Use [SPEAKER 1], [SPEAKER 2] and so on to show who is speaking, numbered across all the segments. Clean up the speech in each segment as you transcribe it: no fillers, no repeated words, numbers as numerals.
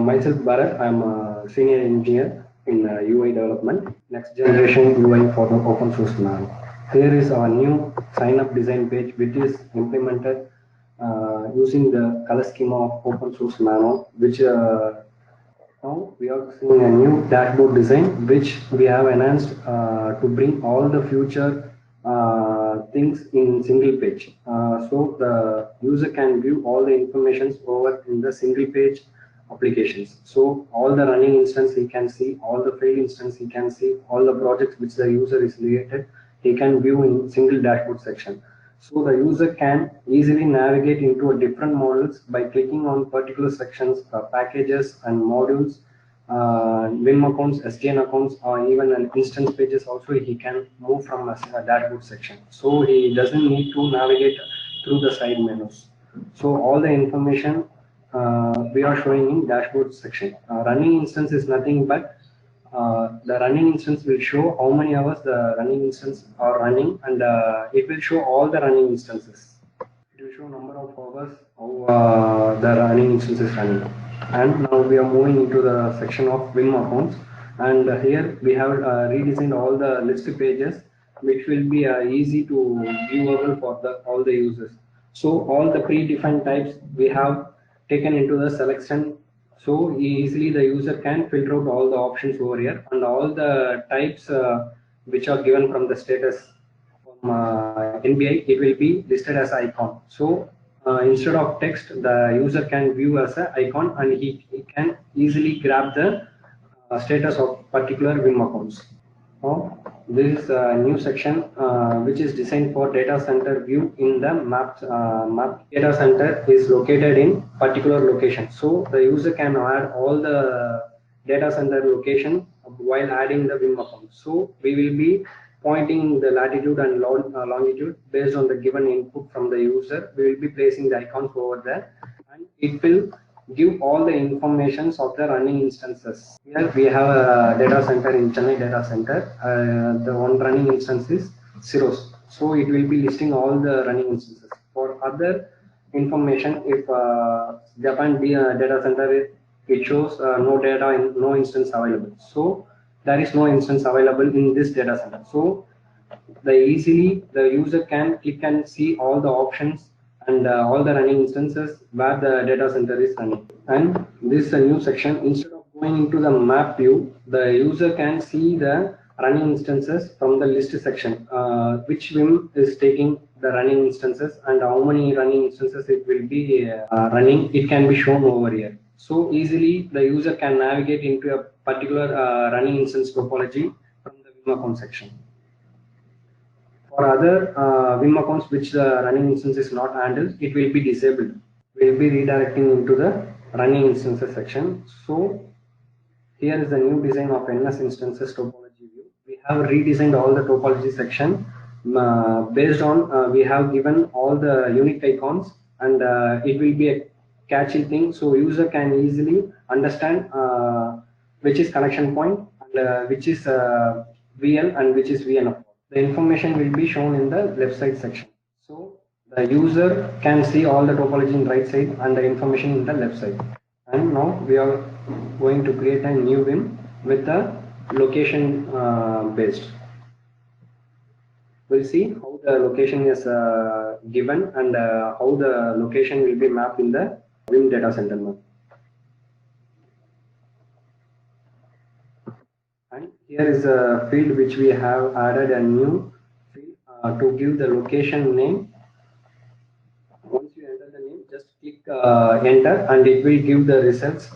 [SPEAKER 1] Myself Bharat, I'm a senior engineer in UI development, next generation UI for the open source now. Here is our new sign up design page which is implemented using the color schema of open source nano, which now we are seeing a new dashboard design which we have enhanced to bring all the future things in single page. So the user can view all the informations over in the single page applications. So all the running instance he can see, all the failed instance he can see, all the projects which the user is related, he can view in single dashboard section. So the user can easily navigate into a different models by clicking on particular sections, packages and modules, Vim accounts, SDN accounts, or even an instance pages also he can move from a dashboard section. So he doesn't need to navigate through the side menus. So all the information we are showing in dashboard section. Running instance is nothing but the running instance will show how many hours the running instance are running, and it will show all the running instances. It will show number of hours how the running instance is running. And now we are moving into the section of Vim accounts, and here we have redesigned all the list pages which will be easy to viewable for all the users. So all the predefined types we have taken into the selection, so easily the user can filter out all the options over here, and all the types which are given from the status from NBI, it will be listed as icon. So instead of text, the user can view as an icon, and he can easily grab the status of particular Vim accounts. Now, this is a new section which is designed for data center view in the map. Data center is located in particular location. So the user can add all the data center location while adding the Vim account. So we will be pointing the latitude and longitude based on the given input from the user. We will be placing the icons over there, and it will give all the informations of the running instances. Here we have a data center in Chennai data center. The one running instance is Ceros. So it will be listing all the running instances. For other information, if Japan data center, it shows no data, no instance available. So there is no instance available in this data center. So the user can click and see all the options and all the running instances where the data center is running. And this is a new section. Instead of going into the map view, the user can see the running instances from the list section, which Vim is taking the running instances and how many running instances it will be running. It can be shown over here. So easily the user can navigate into a particular running instance topology from the Vim account section. For other Vim accounts which the running instance is not handled, it will be disabled. We will be redirecting into the running instances section. So here is the new design of NS instances topology view. We have redesigned all the topology section based on we have given all the unique icons, and it will be a catchy thing, so user can easily understand which is connection point and which is VN and which is VNF. The information will be shown in the left side section. So the user can see all the topology in right side and the information in the left side. And now we are going to create a new Vim with the location based. We'll see how the location is given and how the location will be mapped in the Vim data center map. And here is a field which we have added a new field to give the location name. Once you enter the name, just click enter and it will give the results.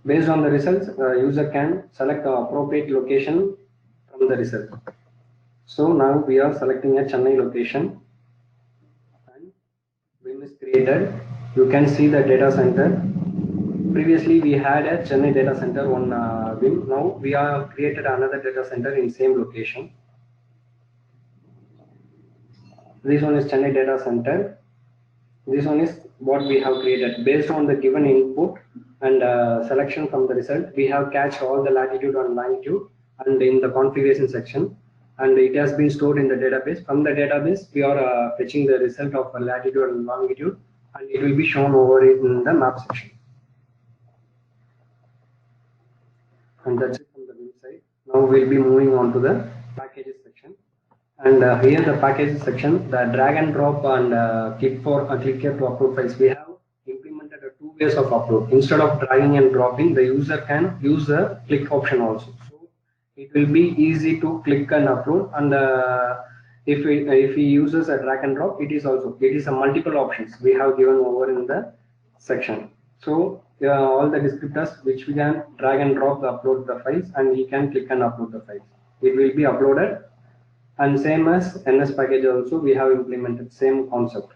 [SPEAKER 1] Based on the results, user can select the appropriate location from the result. So now we are selecting a Chennai location and Vim is created. You can see the data center. Previously we had a Chennai data center on Vim. Now we have created another data center in same location. This one is Chennai data center. This one is what we have created. Based on the given input and selection from the result, we have cached all the latitude and longitude and in the configuration section, and it has been stored in the database. From the database, we are fetching the result of latitude and longitude, and it will be shown over in the map section. And that's it from the Vim side. Now we'll be moving on to the packages section. And here the packages section, the drag and drop and click here to upload files. We have implemented two ways of upload. Instead of dragging and dropping, the user can use the click option also. So it will be easy to click and upload. And if he uses a drag and drop, it is a multiple options we have given over in the section. So all the descriptors which we can drag and drop the upload the files, and he can click and upload the files. It will be uploaded. And same as NS package also, we have implemented same concept.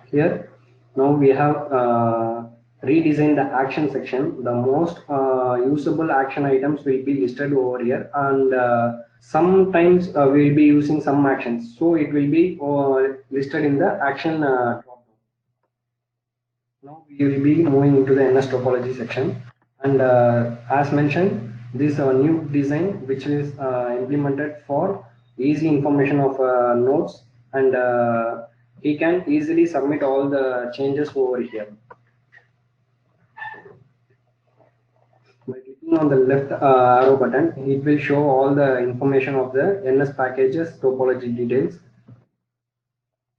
[SPEAKER 1] Here, now we have redesigned the action section. The most usable action items will be listed over here, and sometimes we will be using some actions. So it will be listed in the action drop down. Now we will be moving into the NS topology section, and as mentioned, this is a new design which is implemented for easy information of nodes, and he can easily submit all the changes over here. By clicking on the left arrow button, it will show all the information of the NS packages topology details,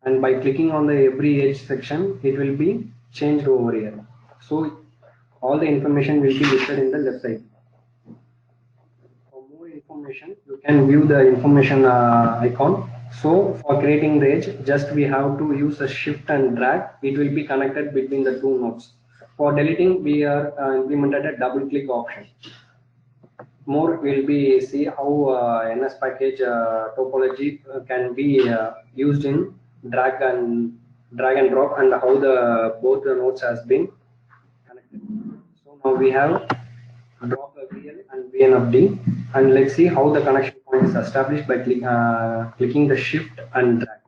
[SPEAKER 1] and by clicking on the every edge section, it will be changed over here. So all the information will be listed in the left side. For more information, you can view the information icon. So for creating the edge, just we have to use a shift and drag. It will be connected between the two nodes. For deleting, we are implemented a double click option. More will be see how NS package topology can be used in drag and drop, and how the both the nodes has been connected. So now we have drop a VL and VN of D, and let's see how the connection point is established by clicking the shift and drag.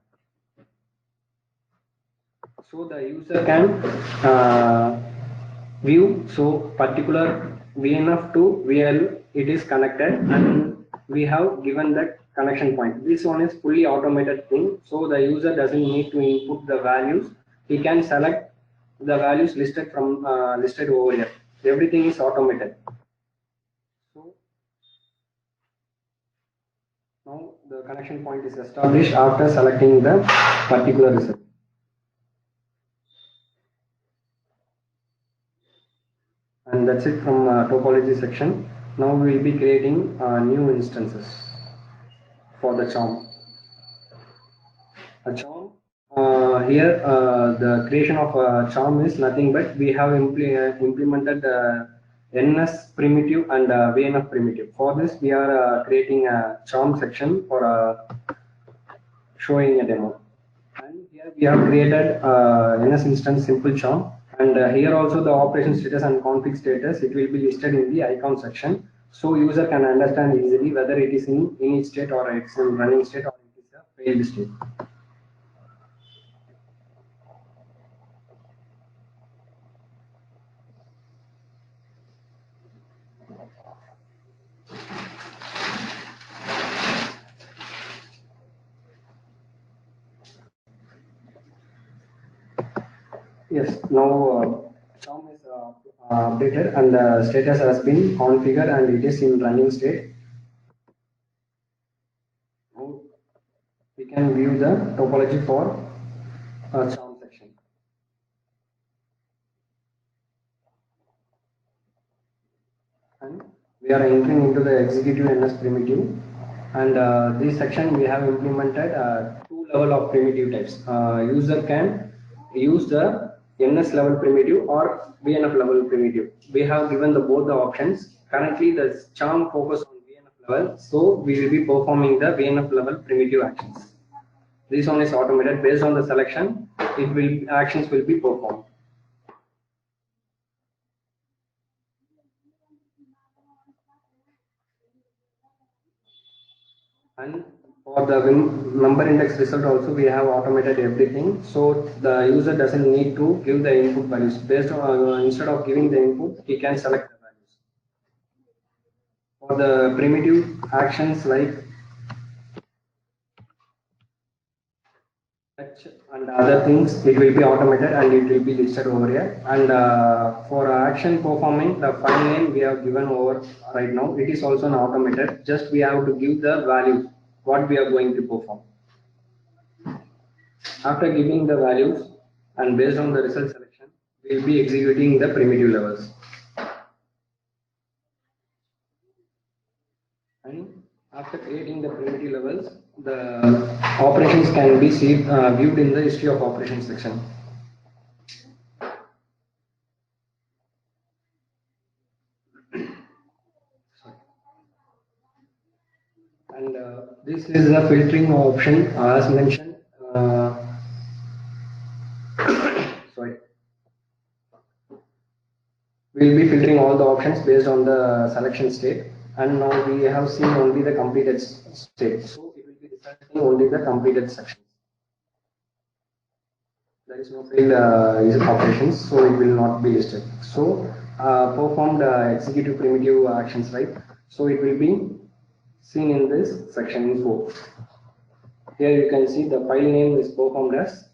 [SPEAKER 1] So the user can view, so particular VNF to VL, it is connected, and we have given that connection point. This one is fully automated thing, so the user doesn't need to input the values. He can select the values listed from listed over here. Everything is automated. So now the connection point is established after selecting the particular result. And that's it from topology section. Now we will be creating new instances for the charm. A charm, here the creation of a charm is nothing but we have implemented NS primitive and VNF primitive. For this, we are creating a charm section for showing a demo. And here we have created NS instance simple charm. And here also the operation status and config status, it will be listed in the icon section. So user can understand easily whether it is in init state or it's in running state or it is a failed state. Yes, now charm is updated, and the status has been configured and it is in running state. Now we can view the topology for charm section. And we are entering into the executive NS primitive, and this section we have implemented two level of primitive types. User can use the NS level primitive or VNF level primitive. We have given the both the options. Currently the charm focus on VNF level, so we will be performing the VNF level primitive actions. This one is automated based on the selection. Actions will be performed. And for the number index result also, we have automated everything, so the user doesn't need to give the input values. Based on instead of giving the input, he can select the values. For the primitive actions like fetch and and other things, it will be automated and it will be listed over here. And for action performing, the file name we have given over right now, it is also an automated. Just we have to give the values what we are going to perform. After giving the values and based on the result selection, we will be executing the primitive levels. And after creating the primitive levels, the operations can be viewed in the history of operations section. And this is the filtering option as mentioned. Sorry. We will be filtering all the options based on the selection state, and now we have seen only the completed state. So it will be resulting only the completed sections. There is no failed operations, so it will not be listed. So performed executive primitive actions, right? So it will be seen in this section info. Here you can see the file name is performed as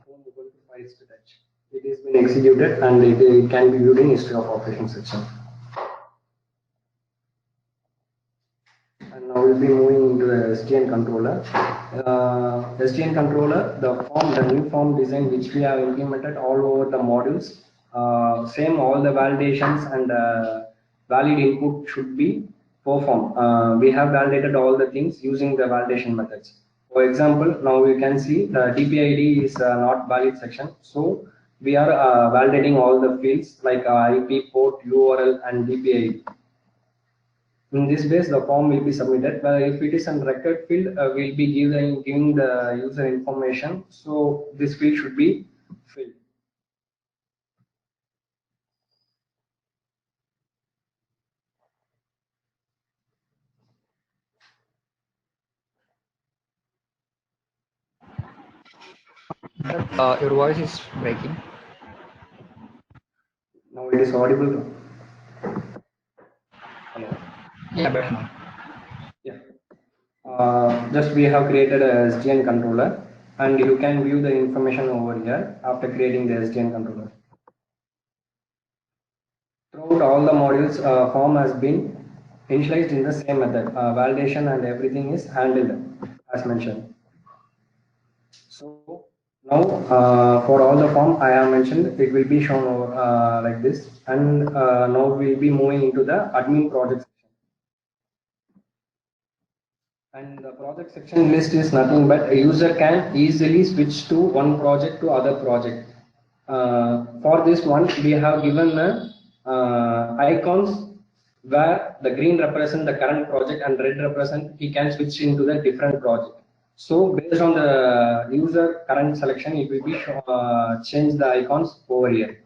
[SPEAKER 1] home Ubuntu files to touch. It has been executed and it can be viewed in history of operations section. And now we'll be moving into the SDN controller. SDN controller, the new form design which we have implemented all over the modules. Same, all the validations and valid input should be performed. We have validated all the things using the validation methods. For example, now you can see the DPID is not valid section. So we are validating all the fields like IP, port, URL, and DPID. In this base, the form will be submitted. But if it is a record field, we'll be giving the user information. So this field should be filled.
[SPEAKER 2] Your voice is breaking.
[SPEAKER 1] Now it is audible. Hello.
[SPEAKER 2] Yeah, better now.
[SPEAKER 1] Yeah. Just we have created a SDN controller, and you can view the information over here after creating the SDN controller. Throughout all the modules, form has been initialized in the same method. Validation and everything is handled as mentioned. So now for all the form I have mentioned, it will be shown over, like this. And now we'll be moving into the admin project section. And the project section list is nothing but a user can easily switch to one project to other project. For this one, we have given icons where the green represent the current project and red represent he can switch into the different project. So based on the user current selection, it will be change the icons over here,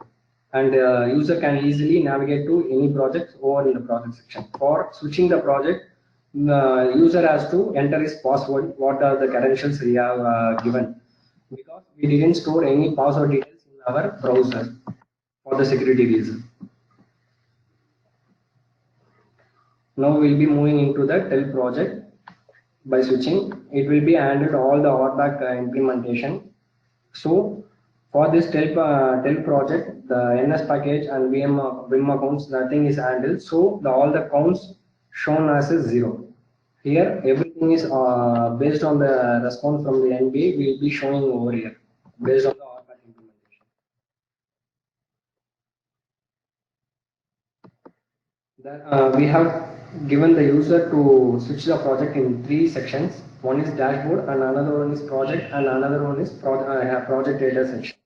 [SPEAKER 1] and user can easily navigate to any project over in the project section. For switching the project, the user has to enter his password, what are the credentials we have given, because we didn't store any password details in our browser for the security reason. Now we'll be moving into the TEL project. By switching, it will be handled all the RBAC implementation. So for this TEL project, the NS package and Vim accounts, nothing is handled. So all the counts shown as a 0. Here, everything is based on the response from the NBA will be showing over here based on the RBAC implementation. Then we have given the user to switch the project in 3 sections. One is dashboard, and another one is project, and another one is project data section.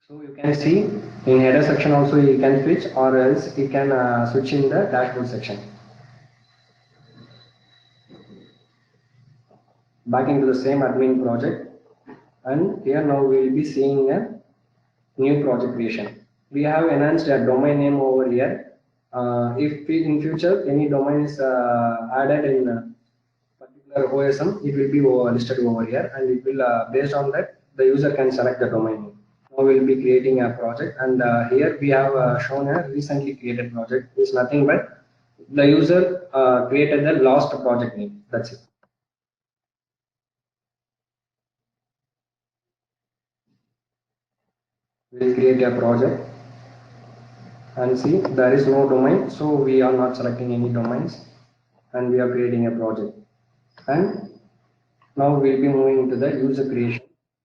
[SPEAKER 1] So you can see in header section also you can switch, or else you can switch in the dashboard section. Back into the same admin project, and here now we will be seeing a new project creation. We have enhanced a domain name over here. If in future any domain is added in particular OSM, it will be listed over here, and it will based on that the user can select the domain name. Now we will be creating a project, and here we have shown a recently created project. It's nothing but the user created the last project name. That's it. We will create a project and see there is no domain, so we are not selecting any domains and we are creating a project. And now we'll be moving to the user creation.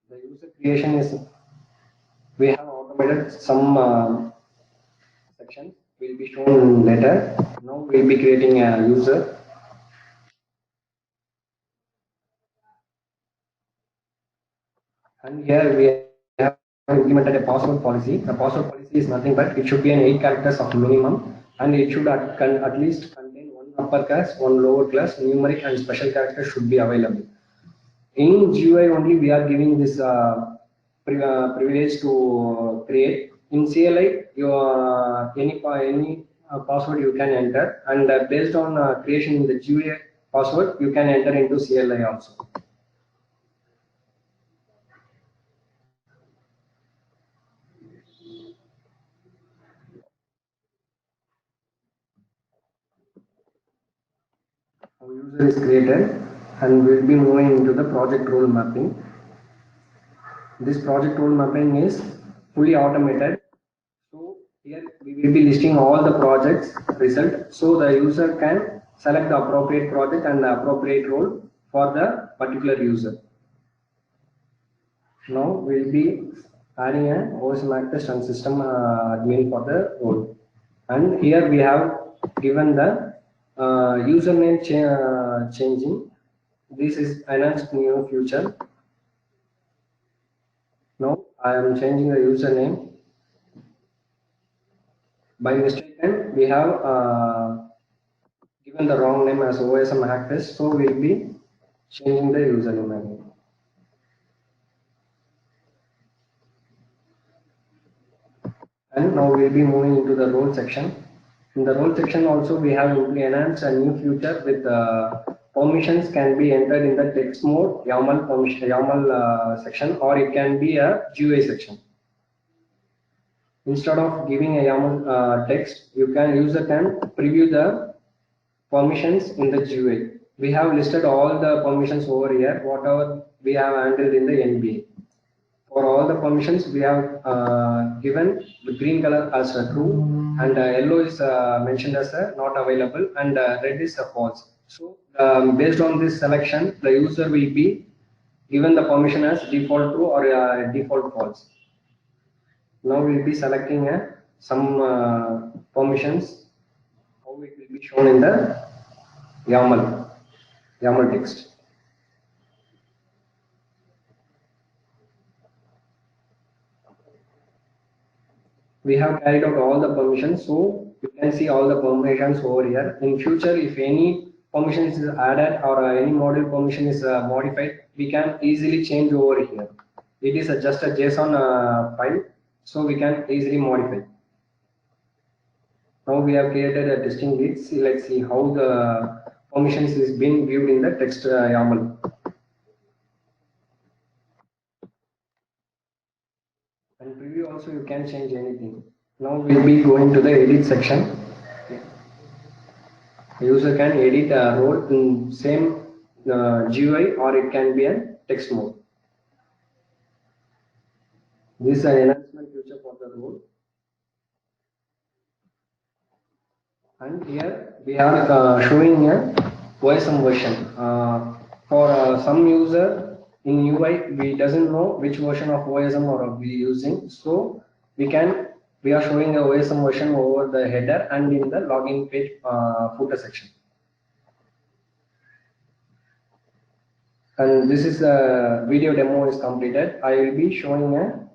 [SPEAKER 1] The user creation is, we have automated some sections will be shown later. Now we'll be creating a user. And here we have implemented a password policy. The password policy is nothing but it should be an 8 characters of minimum, and it should at least contain one upper class, one lower class, numeric and special character should be available. In GUI only we are giving this privilege to create. In CLI, any password you can enter, and based on creation in the GUI password, you can enter into CLI also. Our user is created, and we'll be moving into the project role mapping. This project role mapping is fully automated. So here we will be listing all the projects result, so the user can select the appropriate project and the appropriate role for the particular user. Now we'll be adding an OSM Access and system admin for the role, and here we have given the username changing. This is enhanced new feature. Now I am changing the username. By mistake, we have given the wrong name as OSM Access, so we'll be changing the username again. And now we'll be moving into the role section. In the role section also we have enhanced a new feature with permissions can be entered in the text mode, YAML permission, YAML section, or it can be a GUI section. Instead of giving a YAML text, user can preview the permissions in the GUI. We have listed all the permissions over here, whatever we have handled in the NBA. For all the permissions, we have given the green color as a true, and yellow is mentioned as a not available, and red is a false. So based on this selection, the user will be given the permission as default true or default false. Now we'll be selecting some permissions, how it will be shown in the YAML text. We have carried out all the permissions, so you can see all the permissions over here. In future, if any permission is added or any module permission is modified, we can easily change over here. It is just a JSON file, so we can easily modify. Now we have created a testing grid. Let's see how the permissions is being viewed in the text YAML. And preview also you can change anything. Now we'll be going to the edit section. The user can edit a role in same GUI, or it can be a text mode. This is an enhancement feature for the role. And here we are showing a OSM version. For some user in UI, we doesn't know which version of OSM are we using, so we are showing the OSM version over the header and in the login page footer section. And this is the video demo is completed. I will be showing a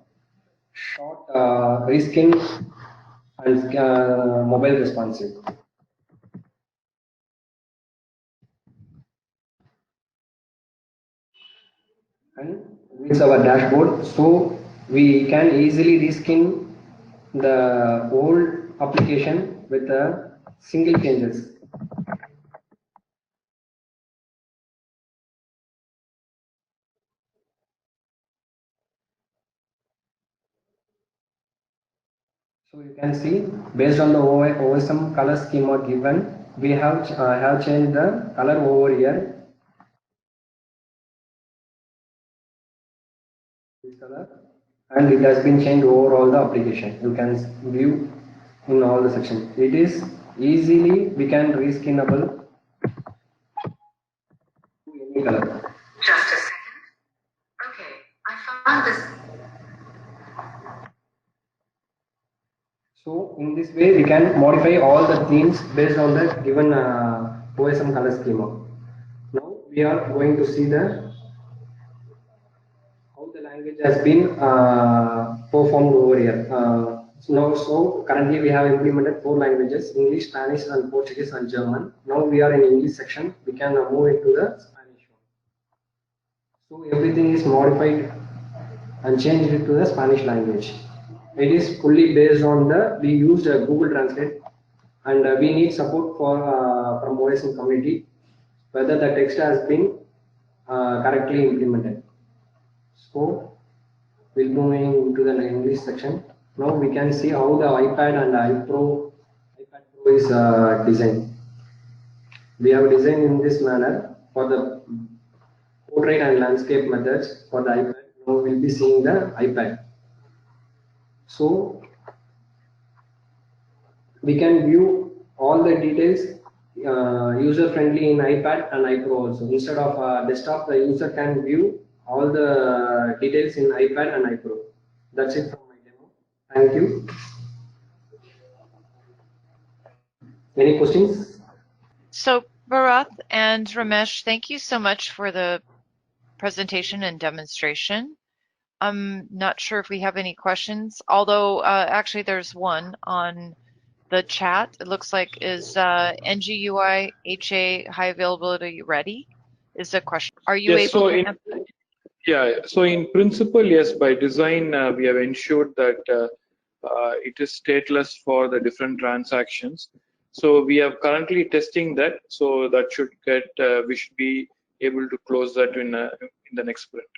[SPEAKER 1] short reskin and mobile responsive. And it's our dashboard, so we can easily reskin the old application with a single changes. So you can see based on the OSM color schema given, we have changed the color over here. This color, and it has been changed over all the application. You can view in all the sections. It is easily we can reskinnable to any color.
[SPEAKER 3] Just a second. Okay, I found this.
[SPEAKER 1] So in this way, we can modify all the themes based on the given OSM color schema. Now we are going to see the how the language has been performed over here. So currently we have implemented 4 languages: English, Spanish, and Portuguese and German. Now we are in English section. We can move into the Spanish one. So everything is modified and changed it to the Spanish language. It is fully based on the we used Google Translate, and we need support for from OSM community whether the text has been correctly implemented. So we'll move into the English section. Now we can see how the iPad and iPad Pro is designed. We have designed in this manner for the portrait and landscape methods for the iPad. Now we'll be seeing the iPad. So we can view all the details user friendly in iPad and iPro also. Instead of desktop, the user can view all the details in iPad and iPro. That's it from my demo. Thank you. Any questions?
[SPEAKER 4] So Bharath and Ramesh, thank you so much for the presentation and demonstration. I'm not sure if we have any questions, although actually there's one on the chat. It looks like is NGUI HA high availability ready? Is the question. Are you
[SPEAKER 5] Yes,
[SPEAKER 4] able
[SPEAKER 5] so
[SPEAKER 4] to
[SPEAKER 5] so in principle, yes, by design, we have ensured that it is stateless for the different transactions. So we are currently testing that, so that should get, we should be able to close that in the next sprint.